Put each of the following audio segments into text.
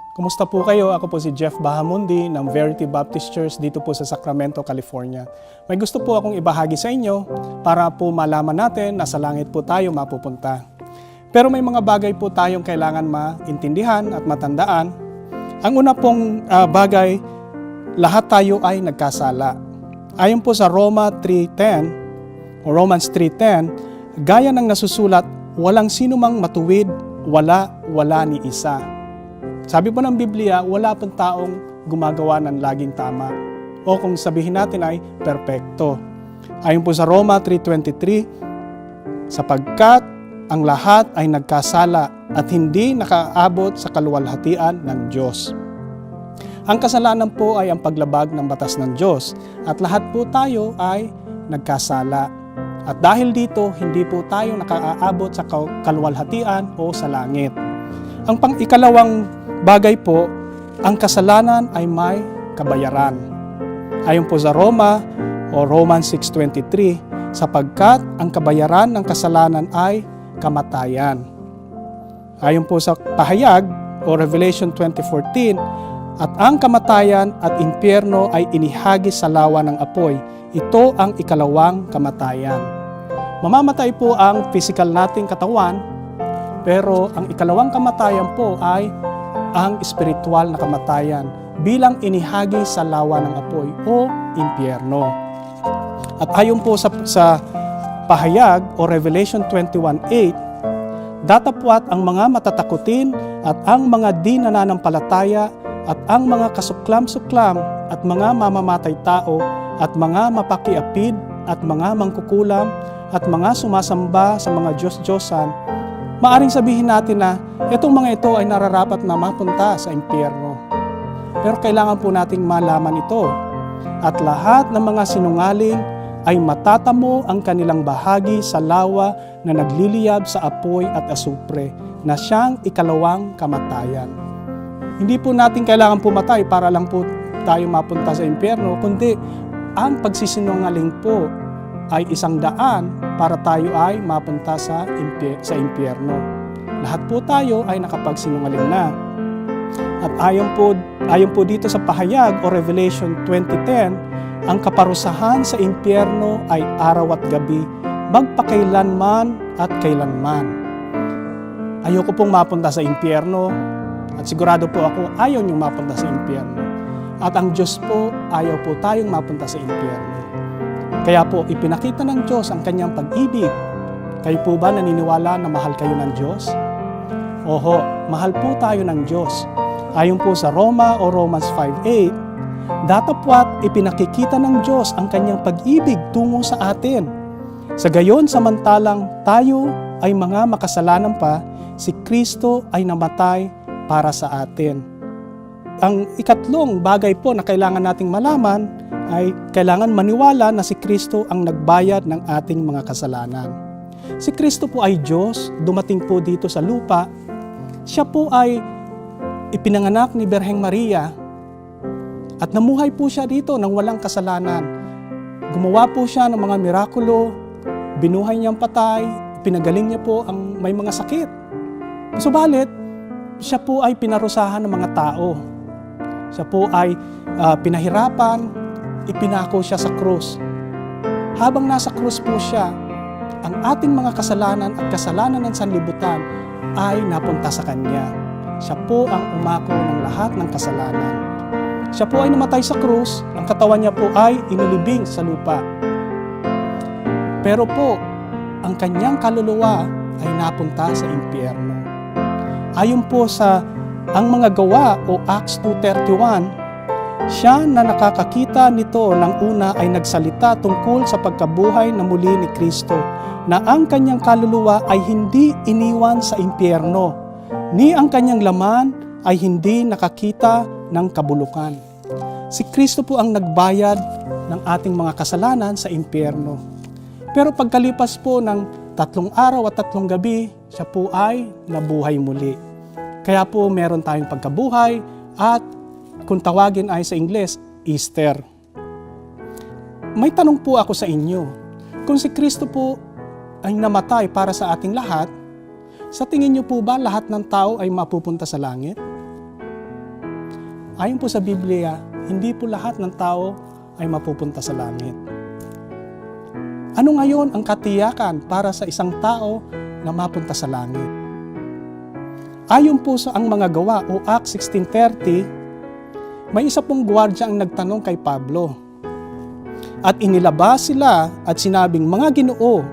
Kumusta po kayo? Ako po si Jeff Bahamundi ng Verity Baptist Church dito po sa Sacramento, California. May gusto po akong ibahagi sa inyo para po malaman natin na sa langit po tayo mapupunta. Pero may mga bagay po tayong kailangan maintindihan at matandaan. Ang una pong bagay, lahat tayo ay nagkasala. Ayon po sa Romans 3:10, gaya ng nasusulat, walang sino mang matuwid, wala ni isa. Sabi po ng Biblia, wala pong taong gumagawa ng laging tama. O kung sabihin natin ay perpekto. Ayon po sa Roma 3:23, sapagkat ang lahat ay nagkasala at hindi nakaabot sa kaluwalhatian ng Diyos. Ang kasalanan po ay ang paglabag ng batas ng Diyos at lahat po tayo ay nagkasala. At dahil dito, hindi po tayo nakaaabot sa kaluwalhatian o sa langit. Ang ikalawang bagay po, ang kasalanan ay may kabayaran. Ayon po sa Roma o Romans 6:23, sapagkat ang kabayaran ng kasalanan ay kamatayan. Ayon po sa pahayag o Revelation 20:14, at ang kamatayan at impyerno ay inihagis sa lawa ng apoy. Ito ang ikalawang kamatayan. Mamamatay po ang physical nating katawan, pero ang ikalawang kamatayan po ay ang espiritual na kamatayan bilang inihagi sa lawa ng apoy o impyerno. At ayon po sa pahayag o Revelation 21:8, datapwat ang mga matatakutin at ang mga di nananampalataya at ang mga kasuklam-suklam at mga mamamatay tao at mga mapakiapid at mga mangkukulam at mga sumasamba sa mga Diyos-Diyosan. Maaring sabihin natin na itong mga ito ay nararapat na mapunta sa impyerno. Pero kailangan po nating malaman ito. At lahat ng mga sinungaling ay matatamo ang kanilang bahagi sa lawa na nagliliyab sa apoy at asupre, na siyang ikalawang kamatayan. Hindi po natin kailangan pumatay para lang po tayo mapunta sa impyerno, kundi ang pagsisinungaling po ay isang daan para tayo ay mapunta sa impyerno. Lahat po tayo ay nakapagsinungaling na. At ayon po dito sa pahayag o Revelation 20:10, ang kaparusahan sa impyerno ay araw at gabi, magpakailanman at kailanman. Ayoko pong mapunta sa impyerno at sigurado po ako ayaw niyong mapunta sa impyerno. At ang Diyos po, ayaw po tayong mapunta sa impyerno. Kaya po, ipinakita ng Diyos ang kanyang pag-ibig. Kayo po ba naniniwala na mahal kayo ng Diyos? Oho, mahal po tayo ng Diyos. Ayon po sa Roma o Romans 5:8, datapwat ipinakikita ng Diyos ang kanyang pag-ibig tungo sa atin. Sa gayon, samantalang tayo ay mga makasalanan pa, si Kristo ay namatay para sa atin. Ang ikatlong bagay po na kailangan nating malaman ay kailangan maniwala na si Kristo ang nagbayad ng ating mga kasalanan. Si Kristo po ay Diyos, dumating po dito sa lupa. Siya po ay ipinanganak ni Birheng Maria at namuhay po siya dito nang walang kasalanan. Gumawa po siya ng mga mirakulo, binuhay niyang patay, pinagaling niya po ang may mga sakit. Subalit, siya po ay pinarusahan ng mga tao. Siya po ay pinahirapan, ipinako siya sa krus. Habang nasa krus po siya, ang ating mga kasalanan at kasalanan ng sanlibutan ay napunta sa Kanya. Siya po ang umako ng lahat ng kasalanan. Siya po ay namatay sa krus, ang katawan niya po ay inilibing sa lupa. Pero po, ang kanyang kaluluwa ay napunta sa impyerno. Ayon po sa ang mga gawa o Acts 2:31, siya na nakakakita nito ng una ay nagsalita tungkol sa pagkabuhay na muli ni Kristo, na ang kanyang kaluluwa ay hindi iniwan sa impyerno, ni ang kanyang laman ay hindi nakakita ng kabulukan. Si Kristo po ang nagbayad ng ating mga kasalanan sa impyerno. Pero pagkalipas po ng 3 araw at 3 gabi, siya po ay nabuhay muli. Kaya po meron tayong pagkabuhay at kung tawagin ay sa Ingles, Easter. May tanong po ako sa inyo. Kung si Kristo po ay namatay para sa ating lahat, sa tingin niyo po ba lahat ng tao ay mapupunta sa langit? ayon po sa Biblia, hindi po lahat ng tao ay mapupunta sa langit. Ano ngayon ang katiyakan para sa isang tao na mapunta sa langit? Ayon po sa ang mga gawa o Acts 16:30, may isa pong gwardiya ang nagtanong kay Pablo. At inilabas sila at sinabing, "Mga Ginoo,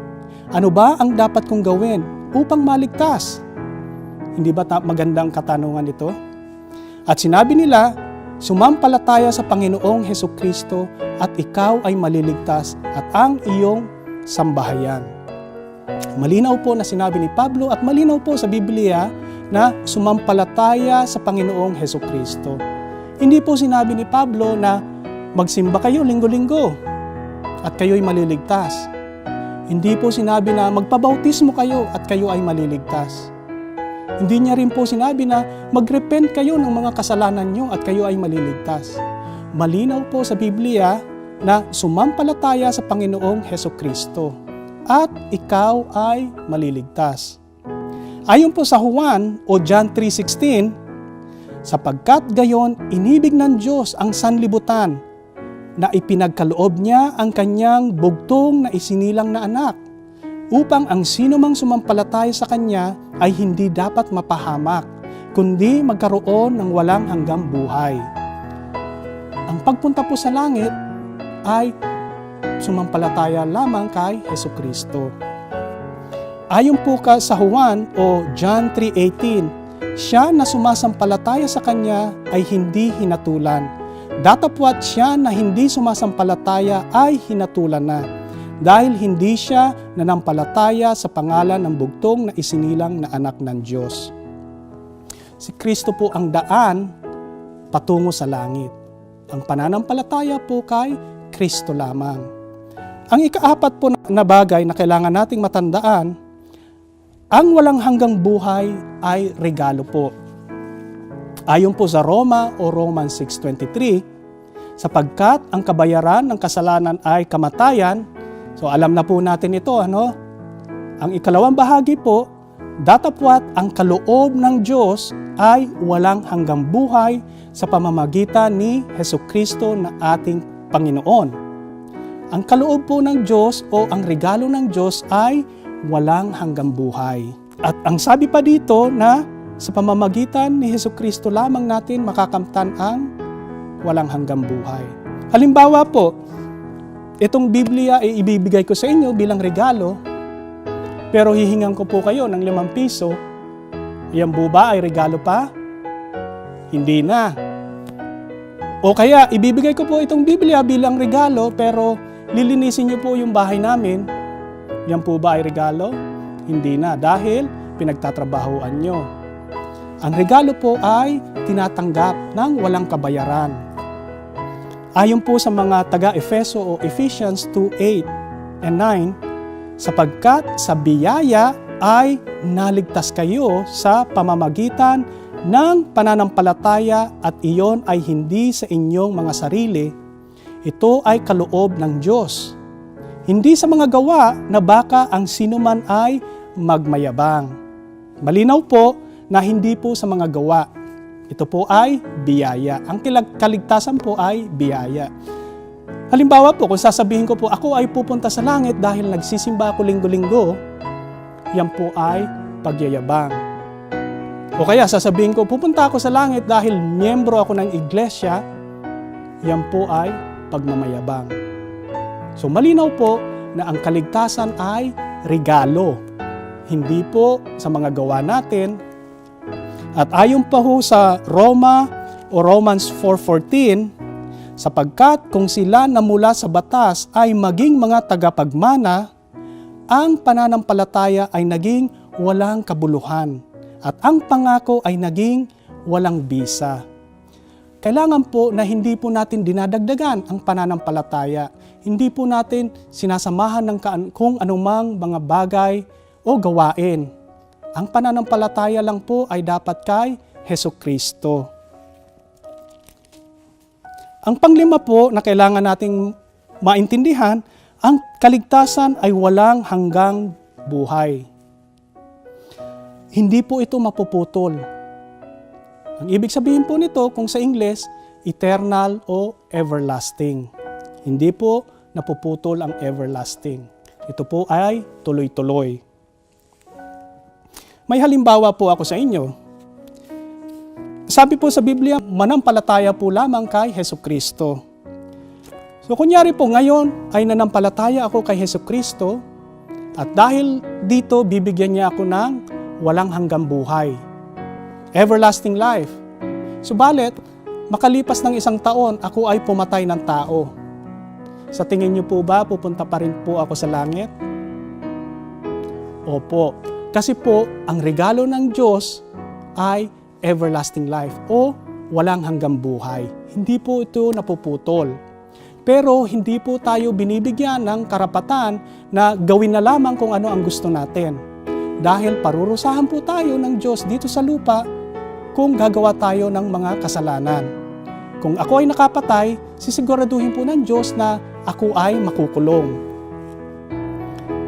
ano ba ang dapat kong gawin upang maligtas?" Hindi ba magandang katanungan ito? At sinabi nila, "Sumampalataya sa Panginoong Hesukristo at ikaw ay maliligtas at ang iyong sambahayan." Malinaw po na sinabi ni Pablo at malinaw po sa Biblia na sumampalataya sa Panginoong Hesukristo. Hindi po sinabi ni Pablo na magsimba kayo linggo-linggo at kayo'y maliligtas. Hindi po sinabi na magpabautismo kayo at kayo ay maliligtas. Hindi niya rin po sinabi na magrepent kayo ng mga kasalanan nyo at kayo ay maliligtas. Malinaw po sa Biblia na sumampalataya sa Panginoong Hesukristo at ikaw ay maliligtas. Ayon po sa Juan o John 3:16, sapagkat gayon inibig ng Diyos ang sanlibutan na ipinagkaloob niya ang kanyang bugtong na isinilang na anak, upang ang sinumang sumampalataya sa Kanya ay hindi dapat mapahamak, kundi magkaroon ng walang hanggang buhay. Ang pagpunta po sa langit ay sumampalataya lamang kay Hesukristo. Ayon po sa Juan o John 3:18, siya na sumasampalataya sa Kanya ay hindi hinatulan. Datapwat siya na hindi sumasampalataya ay hinatulan na, dahil hindi siya nanampalataya sa pangalan ng bugtong na isinilang na anak ng Diyos. Si Kristo po ang daan patungo sa langit. Ang pananampalataya po kay Kristo lamang. Ang ikaapat po na bagay na kailangan nating matandaan, ang walang hanggang buhay ay regalo po. Ayon po sa Roma o Romans 6:23, sapagkat ang kabayaran ng kasalanan ay kamatayan. So alam na po natin ito, ano? Ang ikalawang bahagi po, datapwat ang kaloob ng Diyos ay walang hanggang buhay sa pamamagitan ni Hesukristo na ating Panginoon. Ang kaloob po ng Diyos o ang regalo ng Diyos ay walang hanggang buhay. At ang sabi pa dito na sa pamamagitan ni Hesukristo lamang natin makakamtan ang walang hanggang buhay. Halimbawa po, itong Biblia ay ibibigay ko sa inyo bilang regalo, pero hihingan ko po kayo ng 5 piso. Yan po ba ay regalo pa? Hindi na. O kaya, ibibigay ko po itong Biblia bilang regalo, pero lilinisin niyo po yung bahay namin. Yan po ba ay regalo? Hindi na, dahil pinagtatrabahuan nyo. Ang regalo po ay tinatanggap ng walang kabayaran. Ayon po sa mga taga-Efeso o Ephesians 2:8 and 9, sapagkat sa biyaya ay naligtas kayo sa pamamagitan ng pananampalataya at iyon ay hindi sa inyong mga sarili. Ito ay kaloob ng Diyos. Hindi sa mga gawa na baka ang sinuman ay magmayabang. Malinaw po na hindi po sa mga gawa. Ito po ay biyaya. Ang kaligtasan po ay biyaya. Halimbawa po, kung sasabihin ko po, ako ay pupunta sa langit dahil nagsisimba ako linggo-linggo, yan po ay pagyayabang. O kaya sasabihin ko, pupunta ako sa langit dahil miyembro ako ng iglesia, yan po ay pagmamayabang. So malinaw po na ang kaligtasan ay regalo, hindi po sa mga gawa natin. At ayon pa ho sa Roma o Romans 4:14, sapagkat kung sila na mula sa batas ay maging mga tagapagmana, ang pananampalataya ay naging walang kabuluhan at ang pangako ay naging walang bisa. Kailangan po na hindi po natin dinadagdagan ang pananampalataya. Hindi po natin sinasamahan ng kung anumang mga bagay o gawain. Ang pananampalataya lang po ay dapat kay Hesukristo. Ang panglima po na kailangan nating maintindihan, ang kaligtasan ay walang hanggang buhay. Hindi po ito mapuputol. Ang ibig sabihin po nito kung sa Ingles, eternal o everlasting. Hindi po napuputol ang everlasting. Ito po ay tuloy-tuloy. May halimbawa po ako sa inyo. Sabi po sa Biblia, manampalataya po lamang kay Hesukristo. So kunyari po ngayon ay nanampalataya ako kay Hesukristo at dahil dito bibigyan niya ako ng walang hanggang buhay. Everlasting life. Subalit, makalipas ng 1 taon, ako ay pumatay ng tao. Sa tingin niyo po ba, pupunta pa rin po ako sa langit? Opo. Kasi po, ang regalo ng Diyos ay everlasting life o walang hanggang buhay. Hindi po ito napuputol. Pero hindi po tayo binibigyan ng karapatan na gawin na lamang kung ano ang gusto natin. Dahil parurusahan po tayo ng Diyos dito sa lupa kung gagawa tayo ng mga kasalanan. Kung ako ay nakapatay, sisiguraduhin po ng Diyos na ako ay makukulong.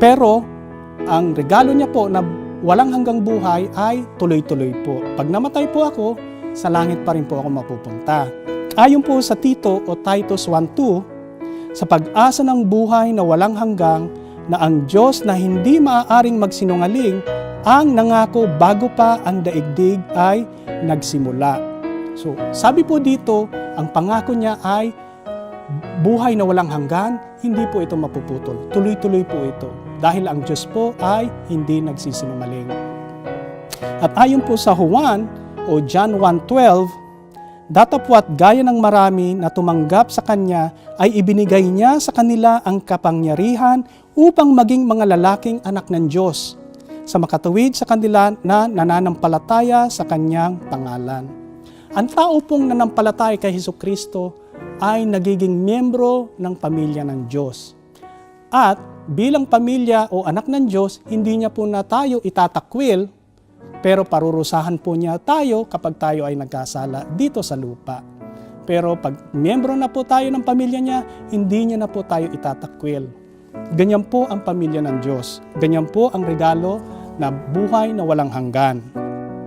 Pero, ang regalo niya po na walang hanggang buhay ay tuloy-tuloy po. Pag namatay po ako, sa langit pa rin po ako mapupunta. Ayon po sa Tito o Titus 1:2, sa pag-asa ng buhay na walang hanggang, na ang Diyos na hindi maaaring magsinungaling, ang nangako bago pa ang daigdig ay nagsimula. So, sabi po dito, ang pangako niya ay buhay na walang hanggan, hindi po ito mapuputol. Tuloy-tuloy po ito. Dahil ang Diyos po ay hindi nagsisinungaling. At ayon po sa Juan o John 1:12, datapwat gaya ng marami na tumanggap sa Kanya ay ibinigay niya sa kanila ang kapangyarihan upang maging mga lalaking anak ng Diyos, sa makatuwid sa kanila na nananampalataya sa Kanyang pangalan. Ang tao pong nanampalataya kay Hesukristo ay nagiging miyembro ng pamilya ng Diyos. At bilang pamilya o anak ng Diyos, hindi niya po na tayo itatakwil, pero parurusahan po niya tayo kapag tayo ay nagkasala dito sa lupa. Pero pag miyembro na po tayo ng pamilya niya, hindi niya na po tayo itatakwil. Ganyan po ang pamilya ng Diyos. Ganyan po ang regalo na buhay na walang hanggan.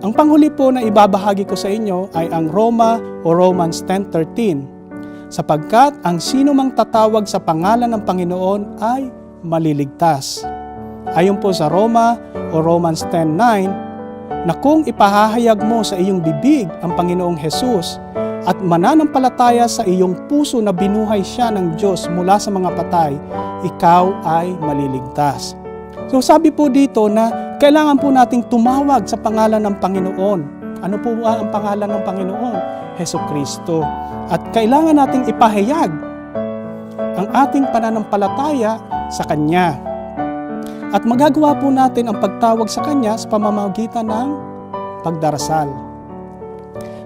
Ang panghuli po na ibabahagi ko sa inyo ay ang Roma o Romans 10:13. Sapagkat ang sino mang tatawag sa pangalan ng Panginoon ay maliligtas. Ayon po sa Roma o Romans 10:9, na kung ipahahayag mo sa iyong bibig ang Panginoong Hesus at mananampalataya sa iyong puso na binuhay siya ng Diyos mula sa mga patay, ikaw ay maliligtas. So sabi po dito na kailangan po nating tumawag sa pangalan ng Panginoon. Ano po ba ang pangalan ng Panginoon? Hesukristo. At kailangan nating ipahayag ang ating pananampalataya sa Kanya. At magagawa po natin ang pagtawag sa Kanya sa pamamagitan ng pagdarasal.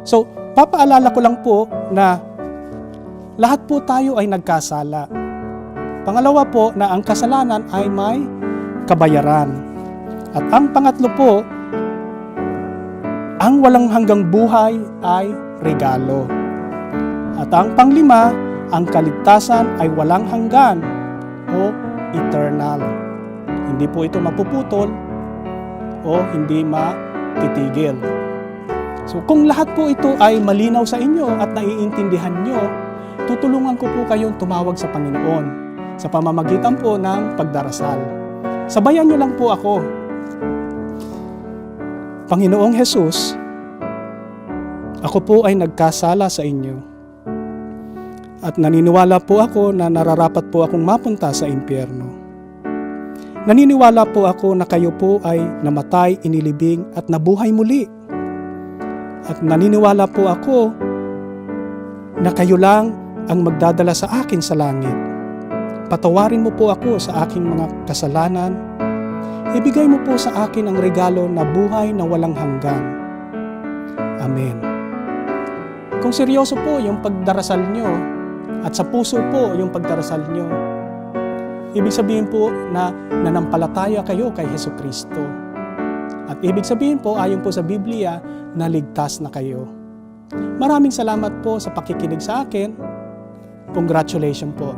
So, papaalala ko lang po na lahat po tayo ay nagkasala. Pangalawa po na ang kasalanan ay may kabayaran. At ang pangatlo po, ang walang hanggang buhay ay regalo. At ang panglima, ang kaligtasan ay walang hanggan o eternal. Hindi po ito mapuputol o hindi matitigil. So kung lahat po ito ay malinaw sa inyo at naiintindihan nyo, tutulungan ko po kayong tumawag sa Panginoon sa pamamagitan po ng pagdarasal. Sabayan nyo lang po ako. Panginoong Hesus, ako po ay nagkasala sa inyo. At naniniwala po ako na nararapat po akong mapunta sa impyerno. Naniniwala po ako na kayo po ay namatay, inilibing at nabuhay muli. At naniniwala po ako na kayo lang ang magdadala sa akin sa langit. Patawarin mo po ako sa aking mga kasalanan. Ibigay mo po sa akin ang regalo na buhay na walang hanggan. Amen. Kung seryoso po yung pagdarasal nyo at sa puso po yung pagdarasal nyo, ibig sabihin po na nanampalataya kayo kay Hesukristo. At ibig sabihin po, ayon po sa Biblia, na ligtas na kayo. Maraming salamat po sa pakikinig sa akin. Congratulations po.